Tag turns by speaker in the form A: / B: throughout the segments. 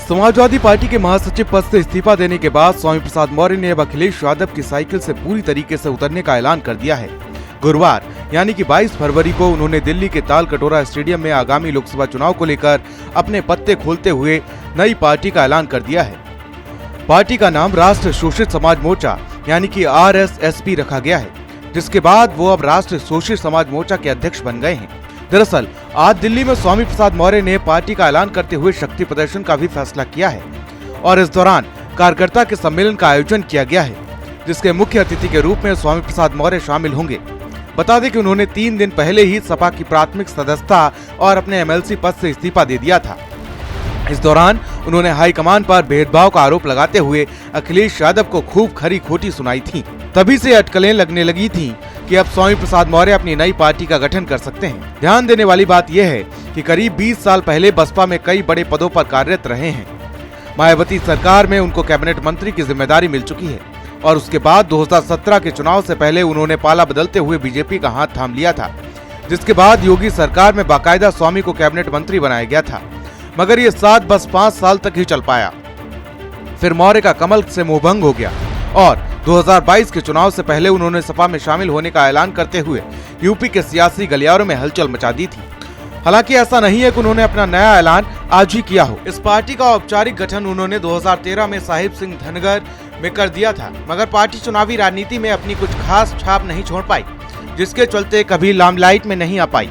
A: Samajwadi party के महासचिव पद से इस्तीफा देने के बाद स्वामी प्रसाद मौर्य ने अब अखिलेश यादव की साइकिल से पूरी तरीके से उतरने का ऐलान कर दिया है। गुरुवार यानी कि 22 फरवरी को उन्होंने दिल्ली के ताल कटोरा स्टेडियम में आगामी लोकसभा चुनाव को लेकर अपने पत्ते खोलते हुए नई पार्टी का ऐलान कर दिया है। पार्टी का नाम राष्ट्र शोषित समाज मोर्चा यानी कि RSSP रखा गया है, जिसके बाद वो अब राष्ट्र शोषित समाज मोर्चा के अध्यक्ष बन गए हैं। दरअसल आज दिल्ली में स्वामी प्रसाद मौर्य ने पार्टी का ऐलान करते हुए शक्ति प्रदर्शन का भी फैसला किया है और इस दौरान कार्यकर्ता के सम्मेलन का आयोजन किया गया है, जिसके मुख्य अतिथि के रूप में स्वामी प्रसाद मौर्य शामिल होंगे। बता दें कि उन्होंने 3 दिन पहले ही सपा की प्राथमिक सदस्यता और अपने MLC पद से इस्तीफा दे दिया था। इस दौरान उन्होंने हाईकमान पर भेदभाव का आरोप लगाते हुए अखिलेश यादव को खूब खरी खोटी सुनाई थी। तभी से अटकलें लगने लगी थी कि अब स्वामी प्रसाद मौर्य अपनी नई पार्टी का गठन कर सकते हैं। ध्यान देने वाली बात यह है कि करीब 20 साल पहले बसपा में कई बड़े पदों पर कार्यरत रहे हैं। मायावती सरकार में उनको कैबिनेट मंत्री की जिम्मेदारी मिल चुकी है और उसके बाद 2017 के चुनाव से पहले उन्होंने पाला बदलते हुए बीजेपी का हाथ थाम लिया था, जिसके बाद योगी सरकार में बाकायदा स्वामी को कैबिनेट मंत्री बनाया गया था, मगर ये साथ बस 5 साल तक ही चल पाया। फिर मौर्य का कमल से मोहभंग हो गया और 2022 के चुनाव से पहले उन्होंने सपा में शामिल होने का ऐलान करते हुए यूपी के सियासी गलियारों में हलचल मचा दी थी। हालांकि ऐसा नहीं है कि उन्होंने अपना नया ऐलान आज ही किया हो। इस पार्टी का औपचारिक गठन उन्होंने 2013 में साहिब सिंह धनगर में कर दिया था, मगर पार्टी चुनावी राजनीति में अपनी कुछ खास छाप नहीं छोड़ पाई, जिसके चलते कभी लामलाइट में नहीं आ पाई।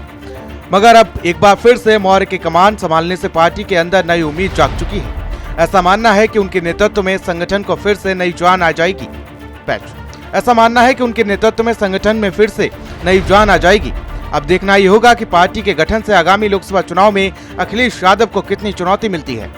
A: मगर अब एक बार फिर से मौर्य के कमान संभालने से पार्टी के अंदर नई उम्मीद जाग चुकी है। ऐसा मानना है कि उनके नेतृत्व में संगठन को फिर से नई जान आ जाएगी। ऐसा मानना है कि उनके नेतृत्व में संगठन में फिर से नई जान आ जाएगी। अब देखना ये होगा कि पार्टी के गठन से आगामी लोकसभा चुनाव में अखिलेश यादव को कितनी चुनौती मिलती है।